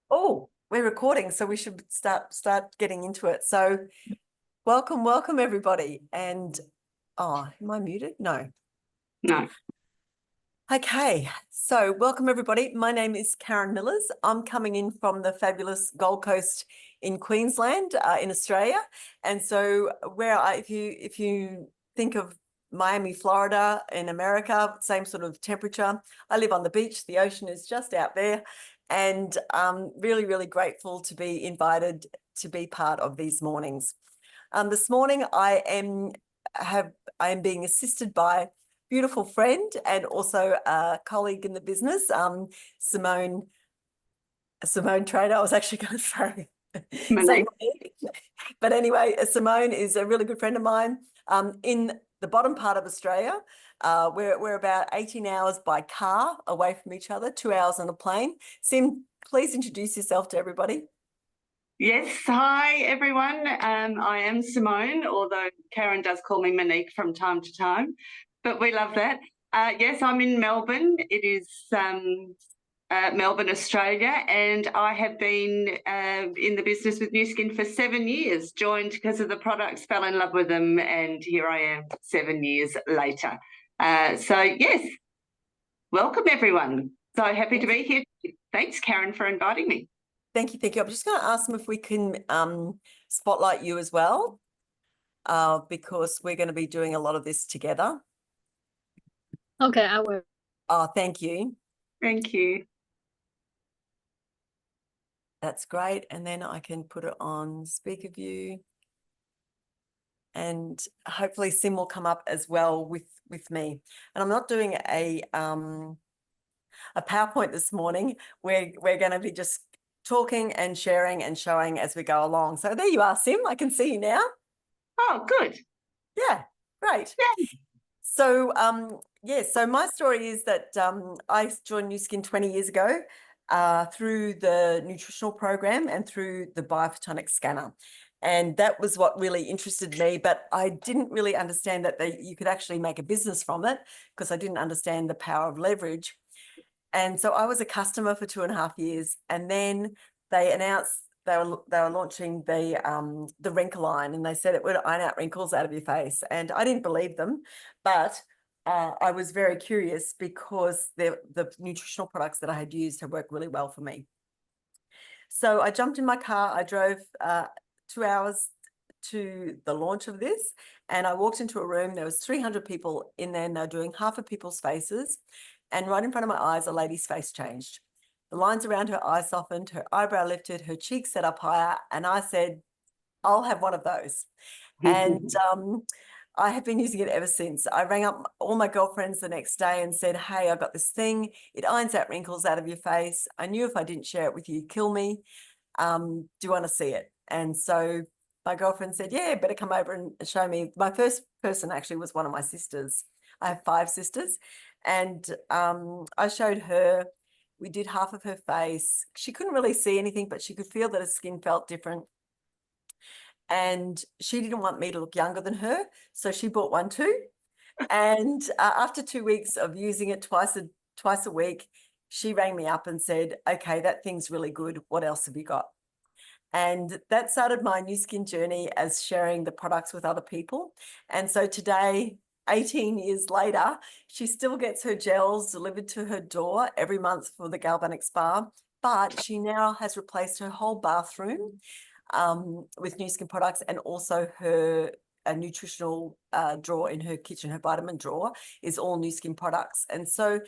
Oh, we're recording, so we should start getting into it. So welcome everybody. And am I muted? No. No. Okay, so welcome everybody. My name is Karen Millers. I'm coming in from the fabulous Gold Coast in Queensland, in Australia. And so if you think of Miami, Florida in America, same sort of temperature. I live on the beach. The ocean is just out there. And I'm really grateful to be invited to be part of these mornings. This morning I am being assisted by beautiful friend and also a colleague in the business, Simone Trader. I was actually going to say but anyway, Simone is a really good friend of mine in the bottom part of Australia. We're about 18 hours by car away from each other, 2 hours on a plane. Sim, please introduce yourself to everybody. Yes, hi everyone. I am Simone, although Karen does call me Monique from time to time, but we love that. Yes, I'm in Melbourne. It is Melbourne, Australia, and I have been in the business with Nu Skin for 7 years, joined because of the products, fell in love with them, and here I am 7 years later. So yes, welcome everyone. So happy to be here. Thanks, Karen, for inviting me. Thank you. I'm just going to ask them if we can spotlight you as well, because we're going to be doing a lot of this together. Okay, I will. Oh, thank you. Thank you. That's great. And then I can put it on speaker view. And hopefully Sim will come up as well with me. And I'm not doing a PowerPoint this morning. We're going to be just talking and sharing and showing as we go along. So there you are, Sim. I can see you now. Oh, good. Yeah, great. Yeah. So so my story is that I joined Nu Skin 20 years ago through the nutritional program and through the biophotonic scanner. And that was what really interested me, but I didn't really understand that you could actually make a business from it because I didn't understand the power of leverage. And so I was a customer for 2.5 years, and then they announced they were launching the wrinkle line, and they said it would iron out wrinkles out of your face. And I didn't believe them, but I was very curious because the nutritional products that I had used had worked really well for me. So I jumped in my car. I drove 2 hours to the launch of this, and I walked into a room. There was 300 people in there, and they're doing half of people's faces. And right in front of my eyes, a lady's face changed. The lines around her eye softened, her eyebrow lifted, her cheeks set up higher. And I said, I'll have one of those. And I have been using it ever since. I rang up all my girlfriends the next day and said, hey, I've got this thing. It irons out wrinkles out of your face. I knew if I didn't share it with you, you'd kill me. Do you want to see it? And so my girlfriend said, yeah, better come over and show me. My first person actually was one of my sisters. I have 5 sisters. And I showed her. We did half of her face. She couldn't really see anything, but she could feel that her skin felt different. And she didn't want me to look younger than her, so she bought one too. And after 2 weeks of using it twice a week, she rang me up and said, okay, that thing's really good. What else have you got? And that started my Nu Skin journey as sharing the products with other people. And so today, 18 years later, she still gets her gels delivered to her door every month for the Galvanic Spa, but she now has replaced her whole bathroom with Nu Skin products, and also her nutritional drawer in her kitchen, her vitamin drawer is all Nu Skin products. And so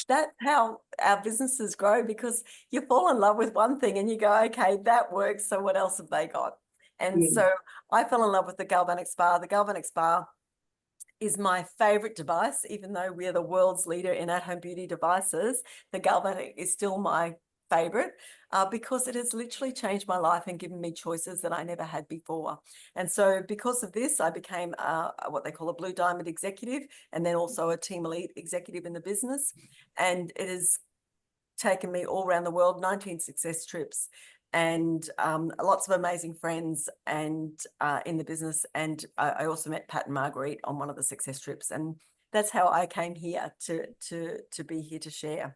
that's how our businesses grow, because you fall in love with one thing and you go, okay, that works, so what else have they got? And so I fell in love with the Galvanic Spa. The Galvanic Spa is my favorite device. Even though we're the world's leader in at-home beauty devices, the Galvanic is still my favorite because it has literally changed my life and given me choices that I never had before. And so because of this, I became what they call a Blue Diamond executive, and then also a Team Elite executive in the business. And it has taken me all around the world, 19 success trips, and lots of amazing friends and in the business. And I also met Pat and Marguerite on one of the success trips, and that's how I came here to be here to share.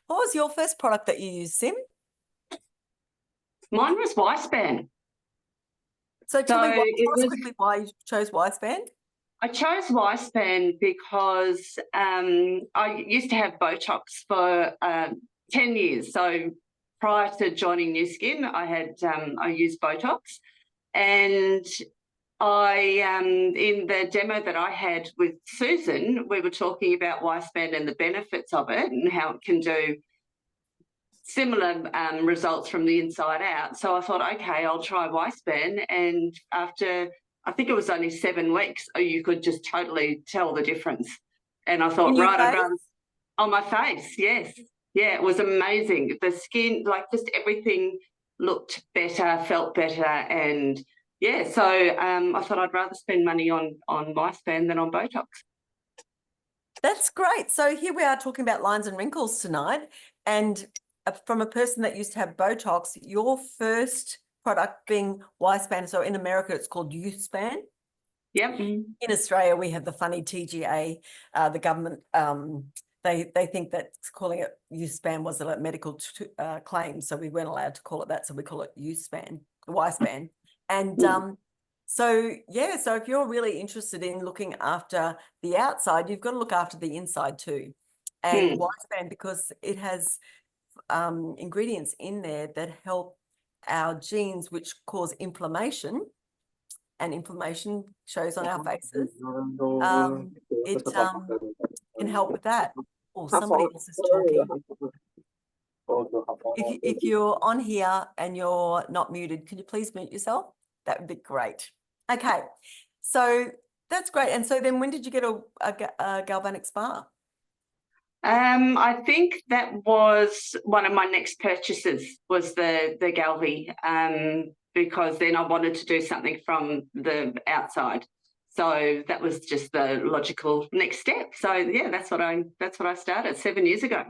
What was your first product that you used, Sim? Mine was Weissband. So tell me, So tell it us was, quickly why you chose Weissband. I chose Weissband because I used to have Botox for 10 years. So prior to joining New Skin, I used Botox, and in the demo that I had with Susan, we were talking about Weissband and the benefits of it and how it can do similar results from the inside out. So I thought, okay, I'll try Weissband. And after, I think it was only 7 weeks, you could just totally tell the difference. And I thought, In your right, I'd face? rather, on my face, yes. Yeah, it was amazing. The skin, like just everything looked better, felt better. And yeah, so I thought I'd rather spend money on Weissband than on Botox. That's great. So here we are talking about lines and wrinkles tonight. And from a person that used to have Botox, your first product being Weissband. So in America, it's called Youthspan. Yep. In Australia, we have the funny TGA, the government, they think that calling it Youthspan was a medical claim. So we weren't allowed to call it that. So we call it Youthspan, Weissband. And so, yeah, so if you're really interested in looking after the outside, you've got to look after the inside too. And Weissband, because it has ingredients in there that help our genes, which cause inflammation, and inflammation shows on our faces. It can help with that. Oh, somebody else is talking. If you're on here and you're not muted, could you please mute yourself? That would be great. Okay, so that's great. And so then when did you get a galvanic spa? I think that was one of my next purchases, was the Galvi, because then I wanted to do something from the outside. So that was just the logical next step. So yeah, that's what I started 7 years ago.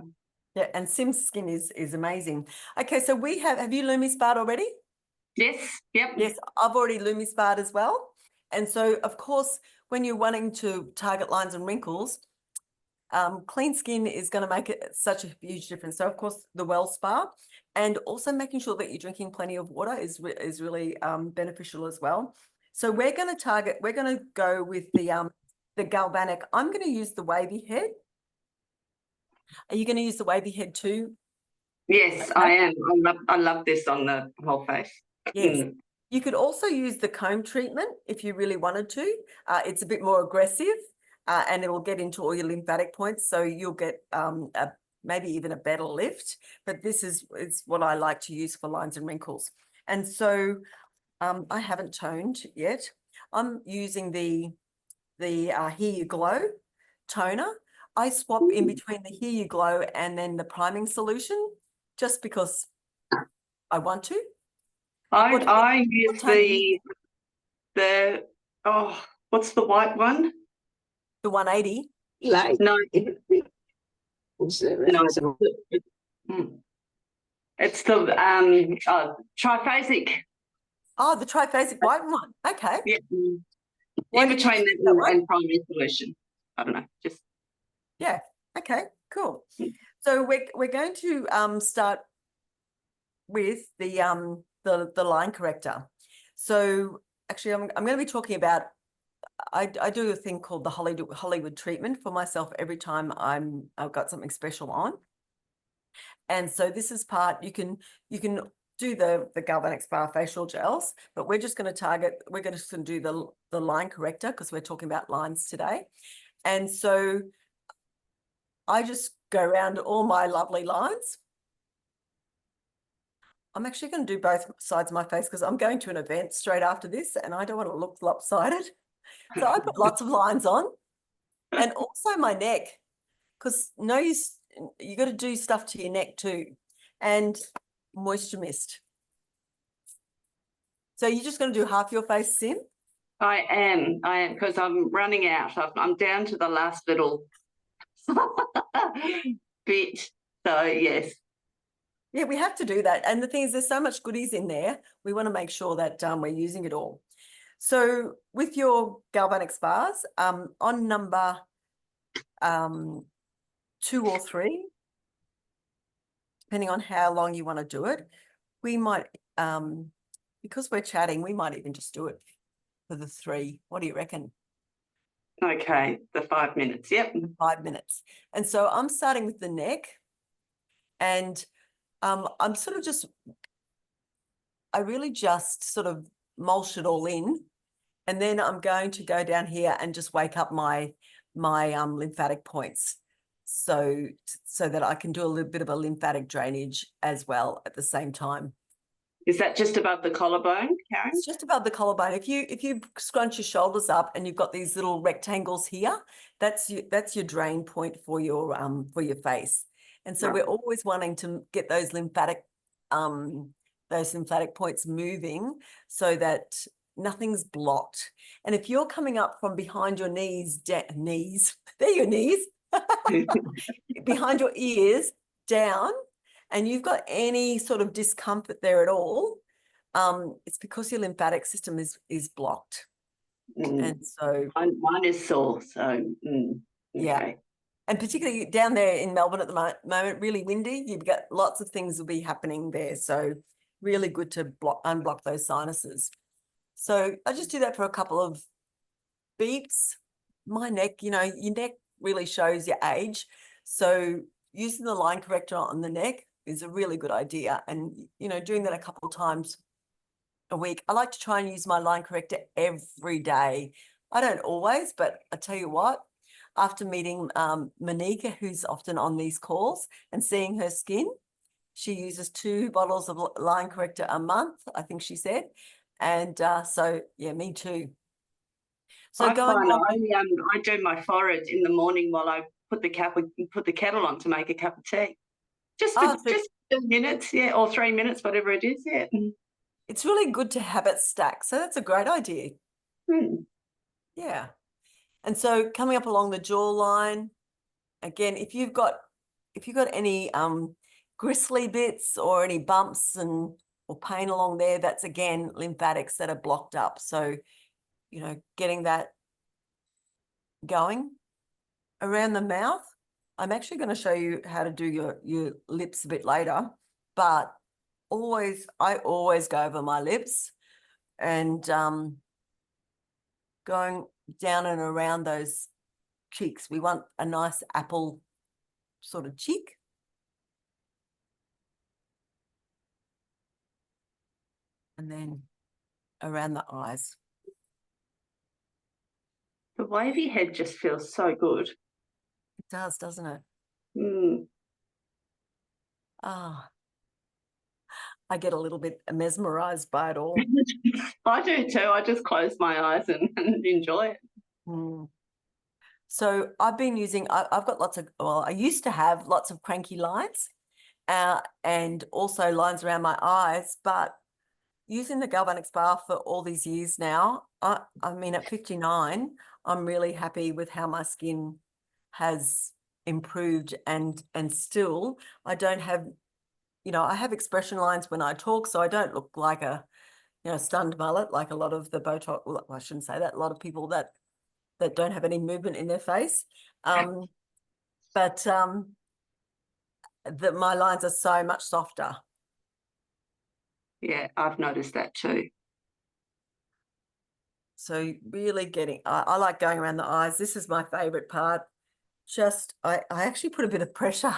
Yeah, and Sim's Skin is amazing. Okay, so have you Lumi-Sparred already? Yes, yep. Yes, I've already Lumi-Sparred as well. And so, of course, when you're wanting to target lines and wrinkles, clean skin is going to make it such a huge difference. So, of course, the Well Spa, and also making sure that you're drinking plenty of water is really beneficial as well. So we're going to go with the galvanic. I'm going to use the wavy head. Are you going to use the wavy head too? Yes, okay. I am. I love this on the whole face. Yes. You could also use the comb treatment if you really wanted to. It's a bit more aggressive and it will get into all your lymphatic points. So you'll get maybe even a better lift. But this is what I like to use for lines and wrinkles. And so I haven't toned yet. I'm using the Here You Glow toner. I swap in between the Here You Glow and then the priming solution just because I want to. I use what's the white one? The 180. No. It's the triphasic. Oh, the triphasic white one. Okay. Yeah. In between that and primary solution. I don't know. Just yeah. Okay. Cool. So we're going to start with the line corrector. So actually, I'm going to be talking about. I do a thing called the Hollywood treatment for myself every time I've got something special on. And so this is part you can do the galvanic spa facial gels, but we're just going to do the line corrector because we're talking about lines today. And so I just go around all my lovely lines. I'm actually going to do both sides of my face because I'm going to an event straight after this and I don't want to look lopsided. So I put lots of lines on, and also my neck, because you got to do stuff to your neck too, and moisture mist. So you're just going to do half your face, Sim? I am, because I'm running out. I'm down to the last little bit. So yes. Yeah, we have to do that. And the thing is, there's so much goodies in there. We want to make sure that we're using it all. So with your galvanic spas, on number 2 or 3, depending on how long you want to do it, we might because we're chatting, we might even just do it for the 3. What do you reckon? Okay, the 5 minutes. Yep. 5 minutes. And so I'm starting with the neck, and I'm sort of I really just sort of mulch it all in, and then I'm going to go down here and just wake up my lymphatic points, so that I can do a little bit of a lymphatic drainage as well at the same time. Is that just above the collarbone, Karen? It's just above the collarbone. If you scrunch your shoulders up and you've got these little rectangles here, that's your drain point for your face. And so we're always wanting to get those lymphatic points moving so that nothing's blocked. And if you're coming up from behind your knees, they're your knees, behind your ears down, and you've got any sort of discomfort there at all, it's because your lymphatic system is blocked. And so mine is sore. So yeah. Okay. And particularly down there in Melbourne at the moment, really windy. You've got lots of things will be happening there. So really good to unblock those sinuses. So I just do that for a couple of beeps. My neck, your neck really shows your age. So using the line corrector on the neck is a really good idea. And, doing that a couple of times a week. I like to try and use my line corrector every day. I don't always, but I tell you what, after meeting Monica, who's often on these calls, and seeing her skin, she uses 2 bottles of line corrector a month, I think she said. And so, yeah, me too. So I do my forehead in the morning while I put the kettle on to make a cup of tea. Just 2 minutes, yeah, or 3 minutes, whatever it is, yeah. It's really good to have it stacked. So that's a great idea. Yeah. And so coming up along the jawline, again, if you've got any gristly bits or any bumps or pain along there, that's again lymphatics that are blocked up. So, getting that going around the mouth. I'm actually going to show you how to do your lips a bit later, but I always go over my lips and going down and around those cheeks. We want a nice apple sort of cheek. And then around the eyes. The wavy head just feels so good. It does, doesn't it? I get a little bit mesmerized by it all. I do too. I just close my eyes and enjoy it. So I've been using, I've got I used to have lots of cranky lines and also lines around my eyes, but using the galvanic spa for all these years now, I mean, at 59, I'm really happy with how my skin has improved, and still I don't have, I have expression lines when I talk, so I don't look like a, stunned mullet like a lot of the Botox. Well, I shouldn't say that. A lot of people that don't have any movement in their face, but my lines are so much softer. Yeah, I've noticed that too. So really I like going around the eyes. This is my favorite part. I actually put a bit of pressure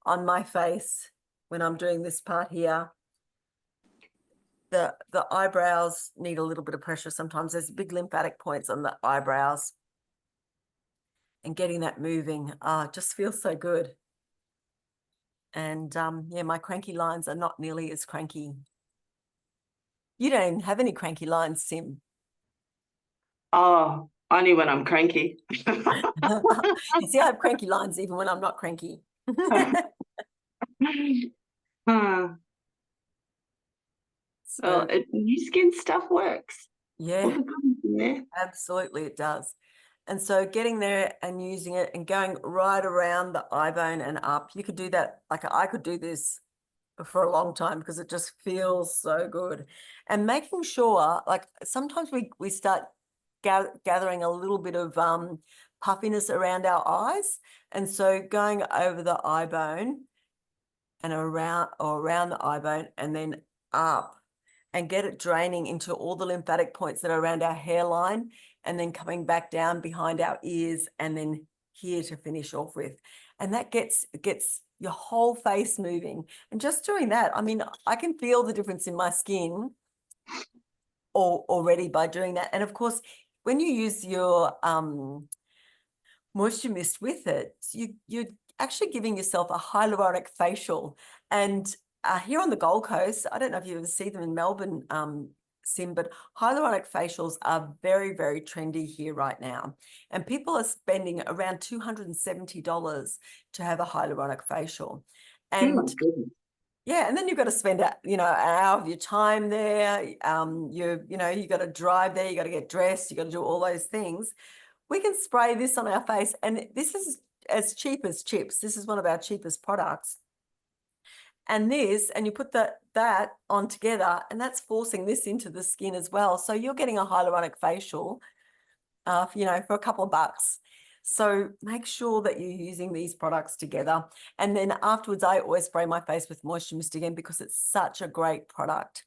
on my face when I'm doing this part here. The eyebrows need a little bit of pressure sometimes. There's big lymphatic points on the eyebrows. And getting that moving just feels so good. And yeah, my cranky lines are not nearly as cranky. You don't even have any cranky lines, Sim. Oh, only when I'm cranky. You see, I have cranky lines even when I'm not cranky. So new skin stuff works. Yeah, absolutely it does. And so getting there and using it and going right around the eye bone and up, you could do that. Like I could do this for a long time because it just feels so good. And making sure, like sometimes we start gathering a little bit of puffiness around our eyes. And so going over the eye bone and around the eye bone and then up and get it draining into all the lymphatic points that are around our hairline, and then coming back down behind our ears, and then here to finish off with. And that gets your whole face moving. And just doing that, I mean, I can feel the difference in my skin already by doing that. And of course, when you use your moisture mist with it, you're actually giving yourself a hyaluronic facial. And here on the Gold Coast, I don't know if you ever see them in Melbourne, Sim, but hyaluronic facials are very, very trendy here right now. And people are spending around $270 to have a hyaluronic facial. And yeah, and then you've got to spend an hour of your time there. You got to drive there, you got to get dressed, you got to do all those things. We can spray this on our face, and this is as cheap as chips. This is one of our cheapest products. And you put that on together, and that's forcing this into the skin as well. So you're getting a hyaluronic facial, for a couple of bucks. So make sure that you're using these products together. And then afterwards, I always spray my face with Moisture Mist again, because it's such a great product.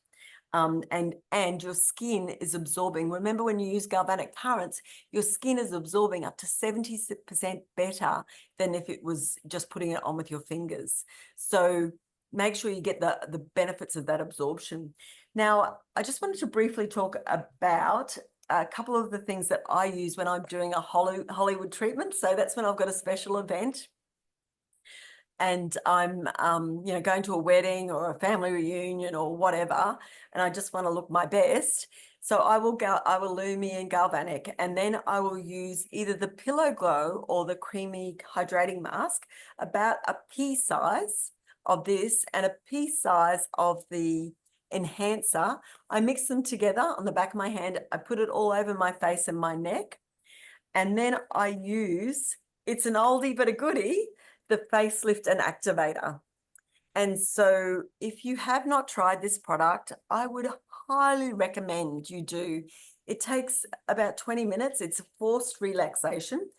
And your skin is absorbing. Remember, when you use galvanic currents, your skin is absorbing up to 70% better than if it was just putting it on with your fingers. So make sure you get the benefits of that absorption. Now, I just wanted to briefly talk about a couple of the things that I use when I'm doing a Hollywood treatment. So that's when I've got a special event and I'm, going to a wedding or a family reunion or whatever, and I just want to look my best. So I will Lumi and Galvanic, and then I will use either the Pillow Glow or the Creamy Hydrating Mask, about a pea size of this and a pea size of the enhancer. I mix them together on the back of my hand. I put it all over my face and my neck. And then I use, it's an oldie but a goodie, the Facelift and Activator. And so if you have not tried this product, I would highly recommend you do. It takes about 20 minutes. It's a forced relaxation.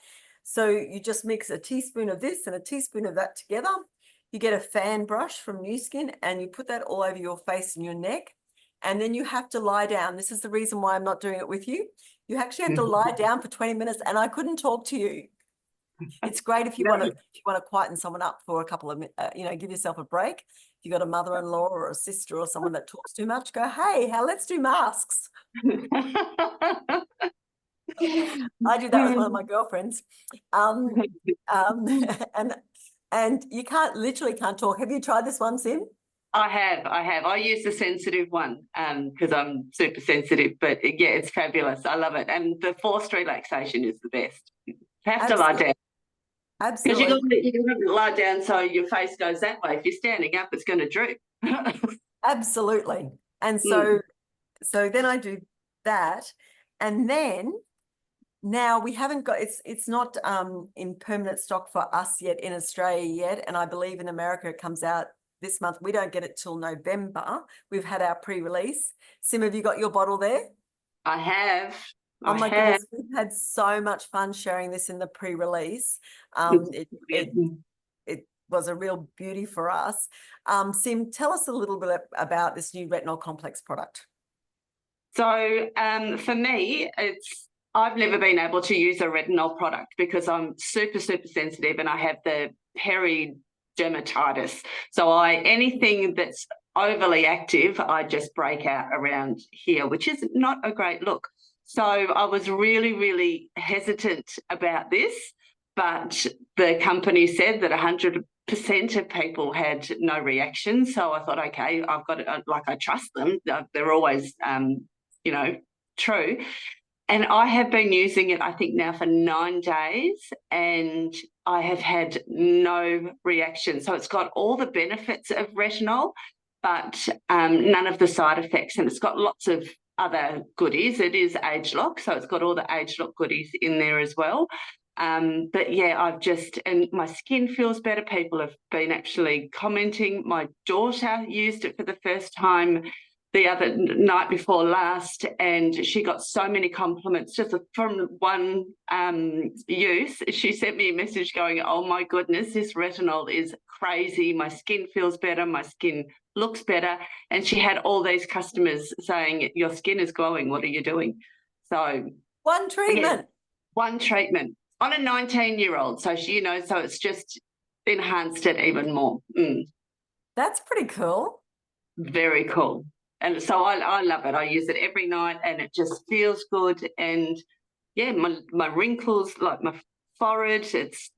So you just mix a teaspoon of this and a teaspoon of that together. You get a fan brush from New Skin and you put that all over your face and your neck. And then you have to lie down. This is the reason why I'm not doing it with you. You actually have to lie down for 20 minutes, and I couldn't talk to you. It's great if you want to quieten someone up for a couple of give yourself a break. If you've got a mother-in-law or a sister or someone that talks too much, go, hey, let's do masks. I do that with one of my girlfriends. And you literally can't talk. Have you tried this one, Sim? I have. I use the sensitive one because I'm super sensitive, but yeah, it's fabulous. I love it. And the forced relaxation is the best. You have to lie down. Absolutely. Because you've got to lie down so your face goes that way. If you're standing up, it's going to droop. Absolutely. And so then I do that. And then now we haven't got, it's not in permanent stock for us yet in Australia yet. And I believe in America it comes out this month. We don't get it till November. We've had our pre-release. Sim, have you got your bottle there? I have. Oh my goodness, we've had so much fun sharing this in the pre-release. It was a real beauty for us. Sim, tell us a little bit about this new retinol complex product. So for me, I've never been able to use a retinol product because I'm super, super sensitive and I have the peridermatitis. So anything that's overly active, I just break out around here, which is not a great look. So I was really, really hesitant about this, but the company said that 100% of people had no reaction. So I thought, okay, I've got it, I trust them. They're always, true. And I have been using it, I think now for 9 days, and I have had no reaction. So it's got all the benefits of retinol, but none of the side effects. And it's got lots of other goodies. It is age lock, so it's got all the age lock goodies in there as well. But yeah, and my skin feels better. People have been actually commenting. My daughter used it for the first time the other night before last, and she got so many compliments just from one use. She sent me a message going, "Oh my goodness, this retinol is crazy. My skin feels better. My skin looks better." And she had all these customers saying, "Your skin is glowing. What are you doing?" So One treatment. one treatment on a 19-year-old. So she, so it's just enhanced it even more. That's pretty cool. Very cool. And so I love it. I use it every night and it just feels good. And yeah, my wrinkles, like my forehead,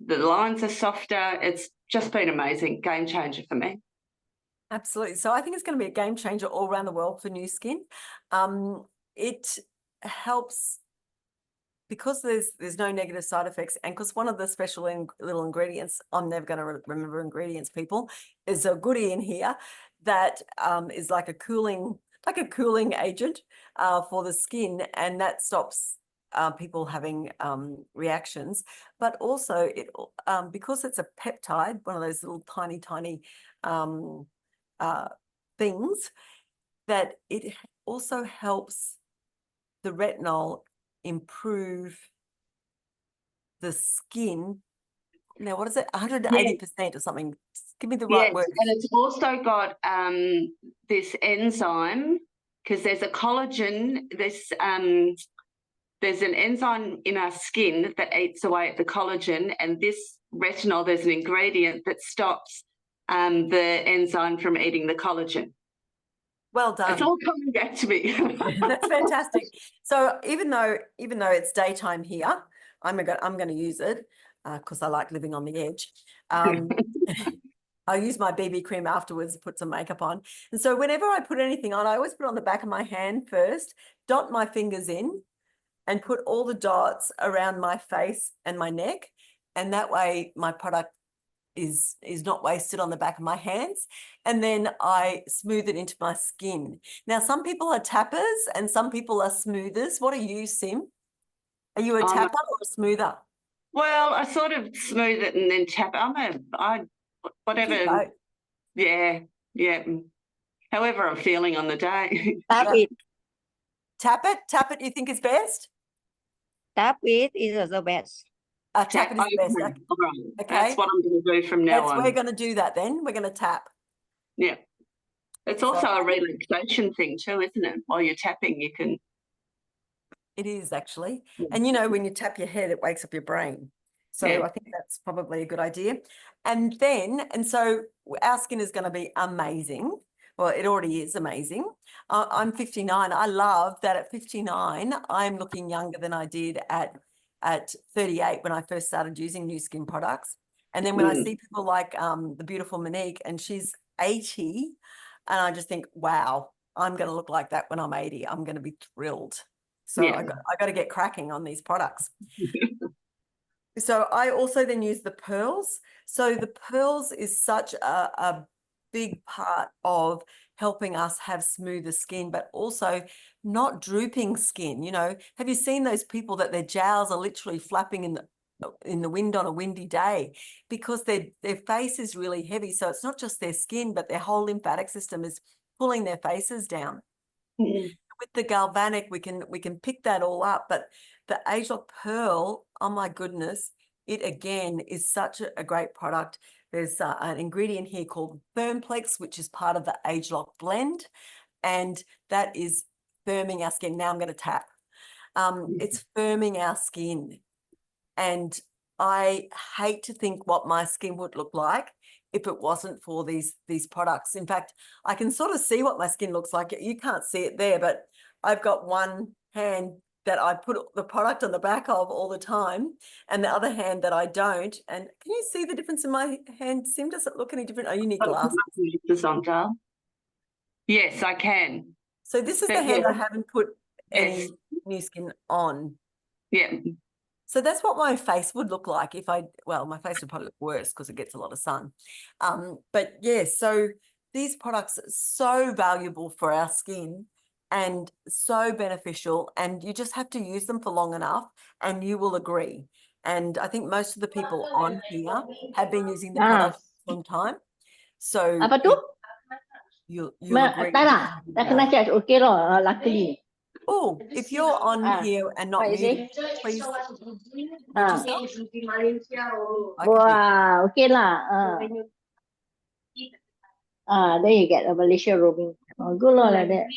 the lines are softer. It's just been amazing. Game changer for me. Absolutely. So I think it's going to be a game changer all around the world for new skin. It helps because there's no negative side effects, and because one of the special little ingredients, I'm never going to remember ingredients, people, is a goodie in here that is like a cooling agent for the skin, and that stops people having reactions. But also it because it's a peptide, one of those little tiny things, that it also helps the retinol improve the skin. Now, what is it? 180% or something. Give me the right word. And it's also got this enzyme, because there's a collagen, there's an enzyme in our skin that eats away at the collagen, and this retinol, there's an ingredient that stops the enzyme from eating the collagen. Well done. It's all coming back to me. That's fantastic. So even though it's daytime here, I'm going to use it because I like living on the edge. I use my BB cream afterwards, put some makeup on. And so whenever I put anything on, I always put it on the back of my hand first, dot my fingers in, and put all the dots around my face and my neck. And that way my product is not wasted on the back of my hands. And then I smooth it into my skin. Now, some people are tappers and some people are smoothers. What are you, Sim? Are you a tapper or a smoother? Well, I sort of smooth it and then tap. Whatever. Yeah. However I'm feeling on the day. Tap it. Tap it, you think is best? Tap it is the best. Tap it is best. Right. Okay. That's what I'm going to do from now on. We're going to do that then. We're going to tap. Yeah. It's also a relaxation thing too, isn't it? While you're tapping, you can. It is actually. Yeah. And when you tap your head, it wakes up your brain. So I think that's probably a good idea. And so our skin is going to be amazing. Well, it already is amazing. I'm 59. I love that at 59, I'm looking younger than I did at 38 when I first started using new skin products. And then when I see people like the beautiful Monique, and she's 80, and I just think, wow, I'm going to look like that when I'm 80. I'm going to be thrilled. So I got to get cracking on these products. So I also then use the pearls. So the pearls is such a big part of helping us have smoother skin, but also not drooping skin. Have you seen those people that their jowls are literally flapping in the wind on a windy day because their face is really heavy? So it's not just their skin, but their whole lymphatic system is pulling their faces down. With the galvanic, we can pick that all up, but the Age Lock Pearl, oh my goodness, it again is such a great product. There's an ingredient here called Firmplex, which is part of the Age Lock blend, and that is firming our skin. Now I'm going to tap. It's firming our skin, and I hate to think what my skin would look like if it wasn't for these products. In fact, I can sort of see what my skin looks like. You can't see it there, but I've got one hand that I put the product on the back of all the time, and the other hand that I don't. And can you see the difference in my hand, Sim? Does it look any different? Oh, you need glasses. Yes, I can. So this is the hand I haven't put any new skin on. Yeah. So that's what my face would look like if my face would probably look worse because it gets a lot of sun. But yeah, so these products are so valuable for our skin and so beneficial, and you just have to use them for long enough and you will agree. And I think most of the people on here have been using the product for some time. So you'll agree. Tak lah. Tak kena charge. Okay lah, luckily. Oh, if you're on here and not What is it? muted, please mute Ah. yourself. I can mute. Wah, okay lah. Then you get a Malaysia roaming. Oh, good lah like that.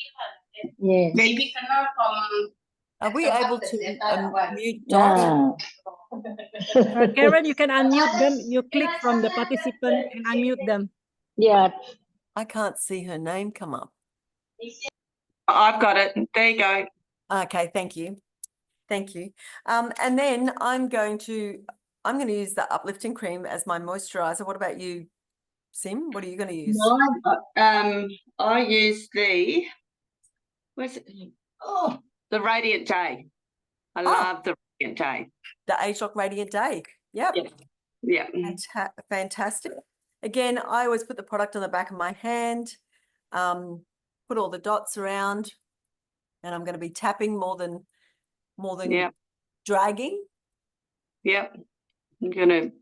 Yes. Maybe Are we able to mute Dot? Yeah. Karen, you can unmute them. You click from the participant and unmute them. Yeah. I can't see her name come up. I've got it. There you go. Okay, thank you. Thank you. And then I'm going to use the uplifting cream as my moisturizer. What about you, Sim? What are you going to use? I use where's it? Oh, the Radiant Day. I love the Radiant Day. The Age Lock Radiant Day. Yep. Yeah. Fantastic. Again, I always put the product on the back of my hand, put all the dots around, and I'm going to be tapping more than dragging. Yep. I'm going to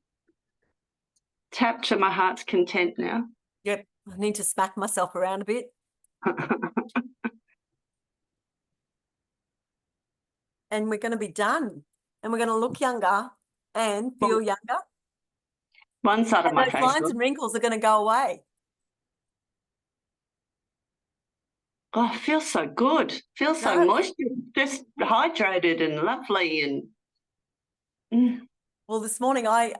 tap to my heart's content now. Yep. I need to smack myself around a bit. And we're going to be done. And we're going to look younger and feel younger. One side of And my those face. lines and wrinkles are going to go away. Oh, it feels so good. Feels so moist, just hydrated and lovely. And Well, this morning I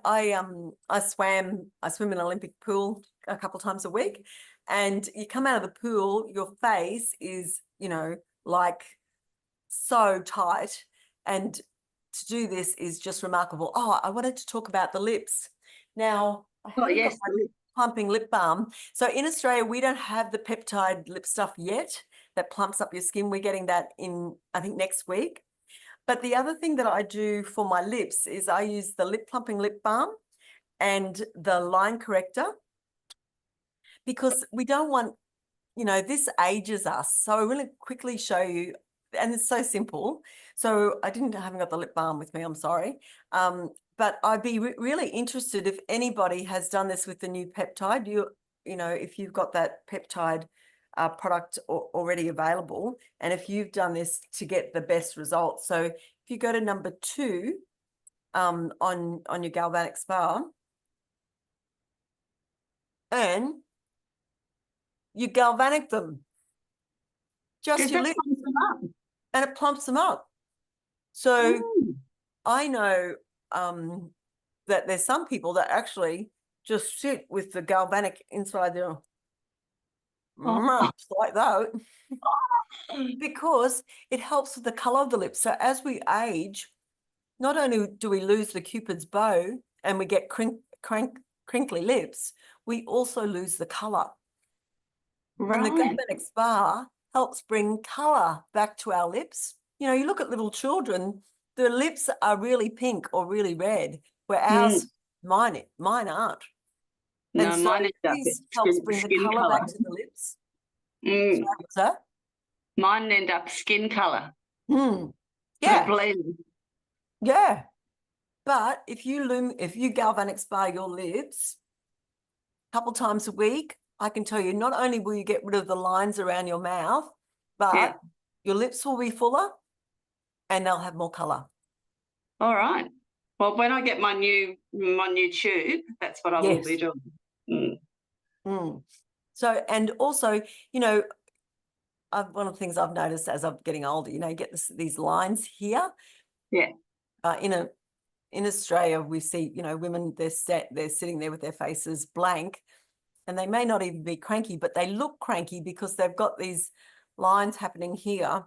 swim in an Olympic pool a couple of times a week, and you come out of the pool, your face is, like so tight, and to do this is just remarkable. Oh, I wanted to talk about the lips. Now, I haven't got my plumping lip balm. So in Australia, we don't have the peptide lip stuff yet that plumps up your skin. We're getting that in, I think, next week. But the other thing that I do for my lips is I use the lip plumping lip balm and the line corrector, because we don't want, this ages us. So I really quickly show you, and it's so simple. So I haven't got the lip balm with me, I'm sorry. But I'd be really interested if anybody has done this with the new peptide. If you've got that peptide product already available, and if you've done this to get the best results. So if you go to number 2 on your galvanic spa, and you galvanic them, just your lips, and it plumps them up. So I know that there's some people that actually just sit with the galvanic inside their mouths like that, because it helps with the color of the lips. So as we age, not only do we lose the Cupid's bow and we get crinkly lips, we also lose the color. right. And the galvanic spa helps bring color back to our lips. You look at little children, their lips are really pink or really red, where ours, mine aren't. No, and so mine this helps bring the color back to the lips. Mm. Sorry, what's that? Mine end up skin color. Yeah. Blend. Yeah. But if you galvanic spa your lips a couple times a week, I can tell you, not only will you get rid of the lines around your mouth, but your lips will be fuller and they'll have more color. All right. Well, when I get my new tube, that's what I will be doing. So, and also, one of the things I've noticed as I'm getting older, you get these lines here. Yeah. In Australia, we see, women, they're sitting there with their faces blank, and they may not even be cranky, but they look cranky because they've got these lines happening here.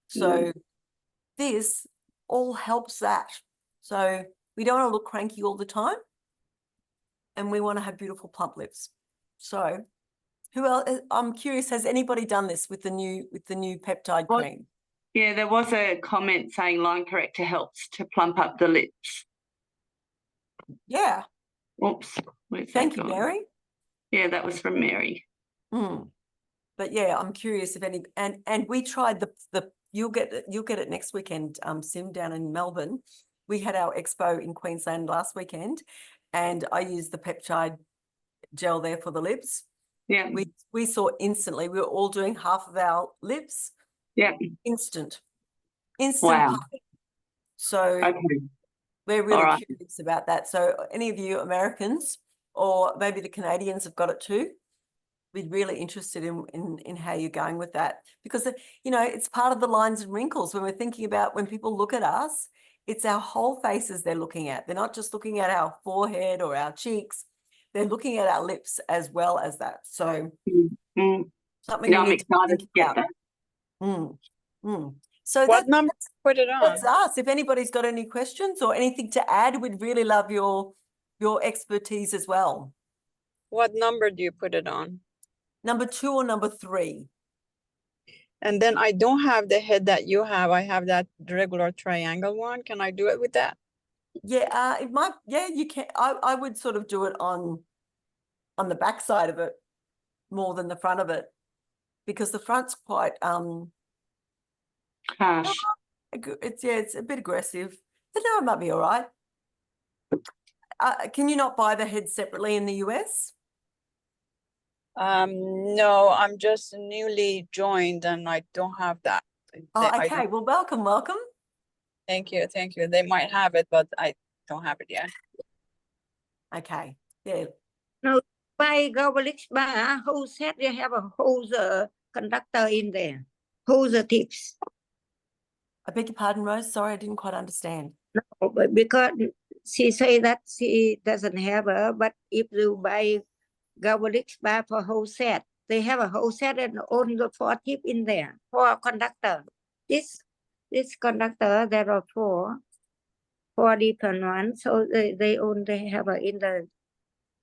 So this all helps that. So we don't want to look cranky all the time, and we want to have beautiful plump lips. So who else? I'm curious, has anybody done this with the new peptide cream? Yeah, there was a comment saying line corrector helps to plump up the lips. Yeah. Oops. Thank you, Mary. Yeah, that was from Mary. But yeah, I'm curious if any, and we tried you'll get it next weekend, Sim, down in Melbourne. We had our expo in Queensland last weekend, and I used the peptide gel there for the lips. Yeah. We saw instantly. We were all doing half of our lips. Yeah. Instant Wow. puffing. So Okay. we're All really right. curious about that. So any of you Americans or maybe the Canadians have got it too, we're really interested in how you're going with that, because you know, it's part of the lines and wrinkles. When we're thinking about, when people look at us, it's our whole faces they're looking at. They're not just looking at our forehead or our cheeks. They're looking at our lips as well as that. So something Yeah, we I'm need to excited think to get about. that. So What number did you put it that's on? us. If anybody's got any questions or anything to add, we'd really love your expertise as well. What number do you put it on? Number 2 or number 3? And then I don't have the head that you have. I have that regular triangle one. Can I do it with that? Yeah, it might. Yeah, you can. I would sort of do it on the back side of it more than the front of it, because the front's quite Harsh. it's a bit aggressive. But no, it might be all right. Can you not buy the head separately in the US? No, I'm just newly joined and I don't have that. Oh, I okay. don't, Well, welcome. thank you. They might have it, but I don't have it yet. Okay. Yeah. No, by Gobelix bar, whole set they have a whole conductor in there. Who's the tips? I beg your pardon, Rose. Sorry, I didn't quite understand. No, but because she say that she doesn't have a, but if you buy Gobelix bar for whole set, they have a whole set and only 4 tip in there for conductor. This conductor, there are 4 different ones, so they only have a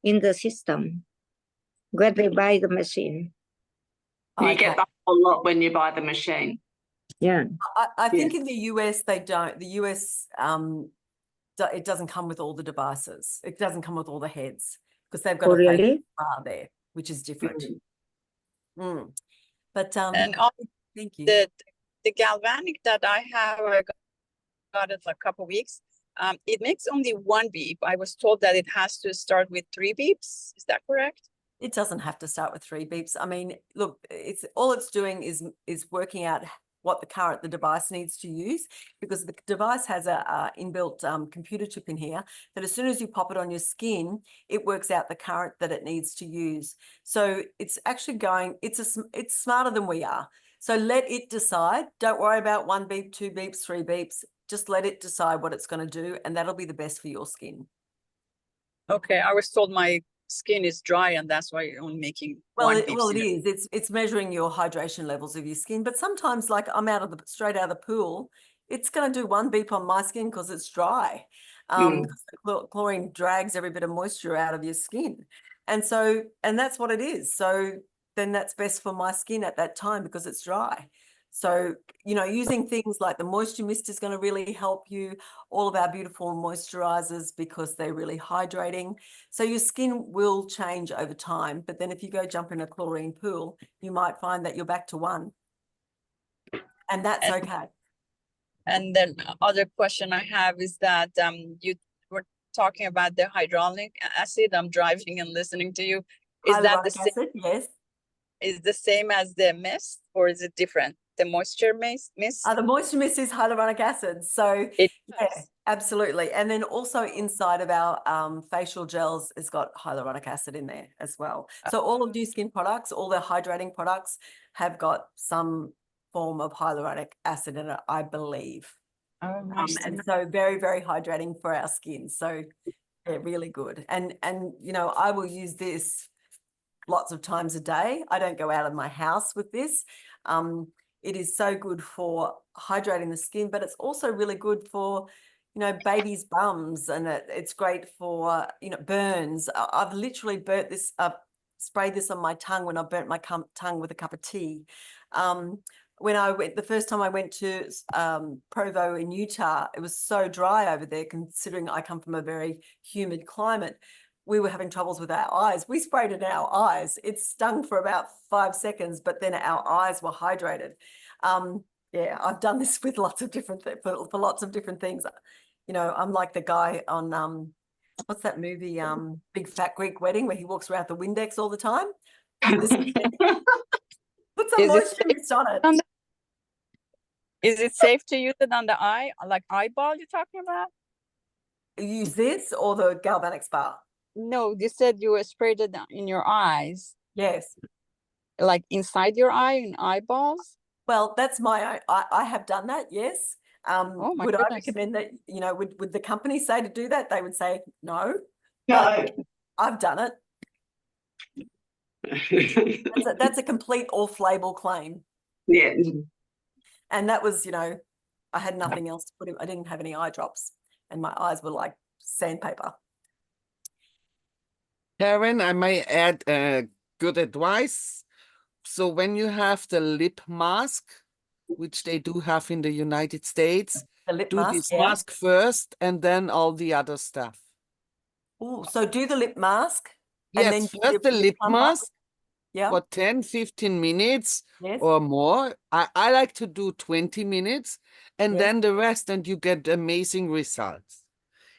in the system where they buy the machine. You get the whole lot when you buy the machine. Yeah. I think in the US they don't. The US it doesn't come with all the devices. It doesn't come with all the heads, because they've got Oh, a face really? bar there, which is different. But And on thank you. the galvanic that I have, I got it a couple weeks. It makes only 1 beep. I was told that it has to start with 3 beeps. Is that correct? It doesn't have to start with 3 beeps. I mean, look, it's all it's doing is working out what the device needs to use, because the device has a inbuilt computer chip in here that as soon as you pop it on your skin, it works out the current that it needs to use. So it's actually it's smarter than we are. So let it decide. Don't worry about 1 beep, 2 beeps, 3 beeps. Just let it decide what it's going to do, and that'll be the best for your skin. Okay, I was told my skin is dry and that's why you're only making Well, 1 it beep. is. It's measuring your hydration levels of your skin. But sometimes, like I'm straight out of the pool, it's going to do 1 beep on my skin because it's dry. Because the chlorine drags every bit of moisture out of your skin, and that's what it is. So then that's best for my skin at that time because it's dry. So, you know, using things like the moisture mist is going to really help you. All of our beautiful moisturizers, because they're really hydrating. So your skin will change over time. But then if you go jump in a chlorine pool, you might find that you're back to 1. And that's okay. And then other question I have is that you were talking about the hyaluronic acid. I'm driving and listening to you. Is that the Hyaluronic same? acid, yes. Is the same as the mist, or is it different? The moisture mist? The moisture mist is hyaluronic acid. So It yeah, absolutely. And then also inside of our facial gels has got hyaluronic acid in there as well. So all of new skin products, all the hydrating products have got some form of hyaluronic acid in it, I believe. Oh, nice. And so very, very hydrating for our skin. So yeah, really good. And you know, I will use this lots of times a day. I don't go out of my house with this. It is so good for hydrating the skin, but it's also really good for, you know, babies' bums, and it's great for, you know, burns. I've literally burnt this up, sprayed this on my tongue when I burnt my tongue with a cup of tea. When the first time I went to Provo in Utah, it was so dry over there, considering I come from a very humid climate. We were having troubles with our eyes. We sprayed it in our eyes. It stung for about 5 seconds, but then our eyes were hydrated. Yeah, I've done this with lots of different for lots of different things. You know, I'm like the guy on what's that movie? Big Fat Greek Wedding, where he walks around with the Windex all the time. Put some Is it moisture mist on it. on the- Is it safe to use it on the eye, like eyeball you're talking about? Use this or the galvanic spa? No, you said you sprayed it in your eyes, Yes. like inside your eye in eyeballs. Well, that's my own. I have done that, yes. Oh my Would I goodness. recommend that, you know, would the company say to do that? They would say no, No. I've done it. That's a complete off-label claim. Yeah. And that was, you know, I had nothing else to put in. I didn't have any eye drops and my eyes were like sandpaper. Karen, I may add good advice. So when you have the lip mask, which they do have in the United States, The lip do mask, this yeah. mask first and then all the other stuff. Ooh, so do the lip mask and then Yes, do first the your lip plumper. mask Yeah. for 10, 15 minutes Yes. or more. I like to do 20 minutes and Yes. then the rest, and you get amazing results.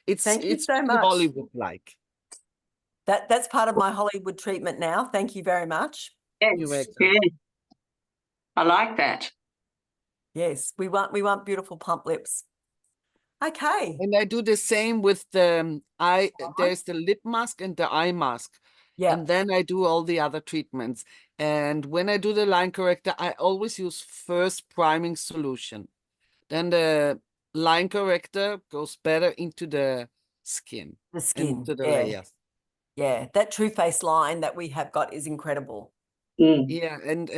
Thank you It's so really much. Hollywood-like. That's part of my Hollywood treatment now. Thank you very much. You're Yes. welcome. Yeah. I like that. Yes, we want beautiful plump lips. Okay. And I do the same with the eye. There's the lip mask and the eye mask. Yeah. And then I do all the other treatments. And when I do the line corrector, I always use first priming solution. Then the line corrector goes better into the skin The and skin. into the Yeah. layers. Yeah. That True Face line that we have got is incredible. Mm. Yeah, and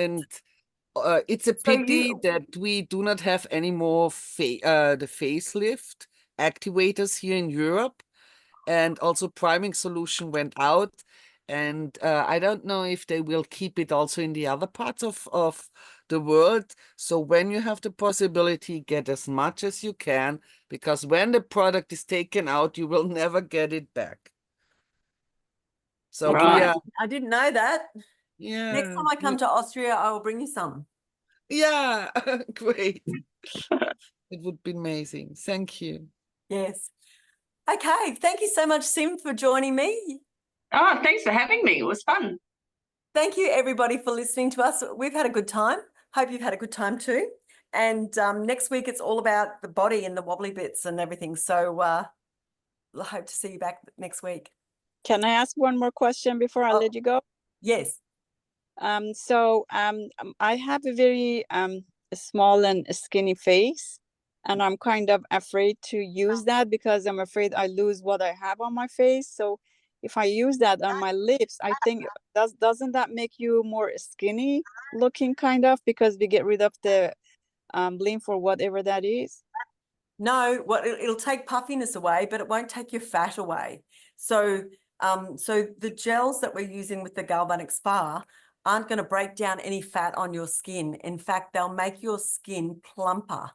it's a So pity you, that we do not have any more the facelift activators here in Europe. And also priming solution went out, and I don't know if they will keep it also in the other parts of the world. So when you have the possibility, get as much as you can, because when the product is taken out, you will never get it back. So okay, we Right. are, I didn't know that. yeah, Next time I come to Austria, I will bring you some. yeah, great. It would be amazing. Thank you. Yes. Okay. Thank you so much, Sim, for joining me. Oh, thanks for having me. It was fun. Thank you, everybody, for listening to us. We've had a good time. Hope you've had a good time too. And next week, it's all about the body and the wobbly bits and everything. So I hope to see you back next week. Can I ask one more question before I Oh. let you go? Yes. I have a very small and skinny face, and I'm kind of afraid to use that because I'm afraid I lose what I have on my face. So if I use that on my lips, I think doesn't that make you more skinny looking kind of, because we get rid of the lymph or whatever that is? No, it'll take puffiness away, but it won't take your fat away. So the gels that we're using with the galvanic spa aren't going to break down any fat on your skin. In fact, they'll make your skin plumper.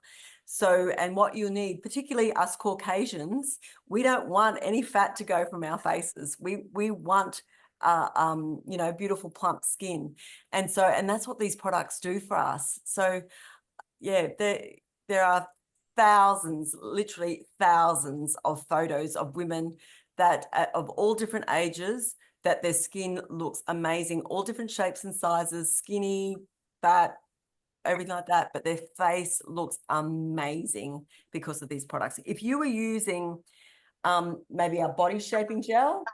So, and what you need, particularly us Caucasians, we don't want any fat to go from our faces. We want you know, beautiful plump skin. And that's what these products do for us. So yeah, there are thousands, literally thousands of photos of women that of all different ages, that their skin looks amazing, all different shapes and sizes, skinny, fat, everything like that, but their face looks amazing because of these products. If you were using maybe our body shaping gel,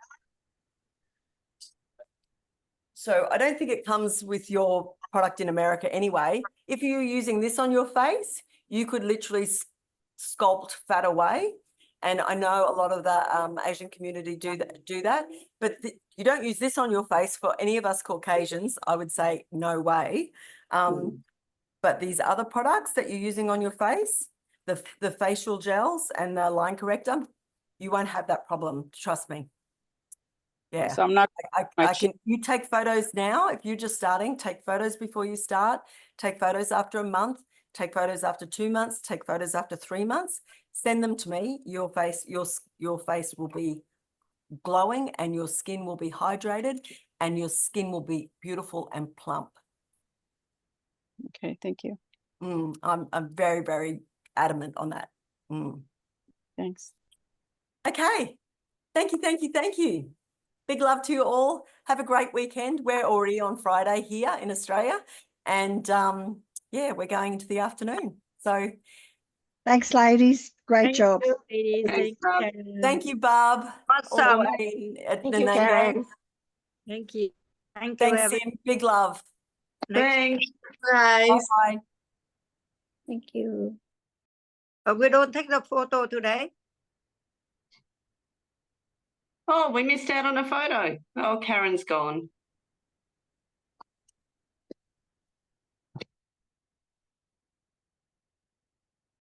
so I don't think it comes with your product in America anyway. If you're using this on your face, you could literally sculpt fat away. And I know a lot of the Asian community do that, but you don't use this on your face. For any of us Caucasians, I would say no way. But these other products that you're using on your face, the facial gels and the line corrector, you won't have that problem. Trust me. Yeah. So I'm not. I can, you take photos now. If you're just starting, take photos before you start, take photos after a month, take photos after 2 months, take photos after 3 months, send them to me. Your face will be glowing and your skin will be hydrated and your skin will be beautiful and plump. Okay, thank you. I'm very, very adamant on that. Thanks. Okay. Thank you. big love to you all. Have a great weekend. We're already on Friday here in Australia. And yeah, we're going into the afternoon. So Thanks, ladies. Great Thank job. you, ladies. Thanks, Thank you, Barb. Karen. thank you, Barb. All the Awesome. way at Thank you, Nanango. Karen. Thank you. Thank you, Thanks, everyone. Sim. Big love. Next, Thanks. Bye. Thank you. we don't take the photo today. Oh, we missed out on a photo. Oh, Karen's gone.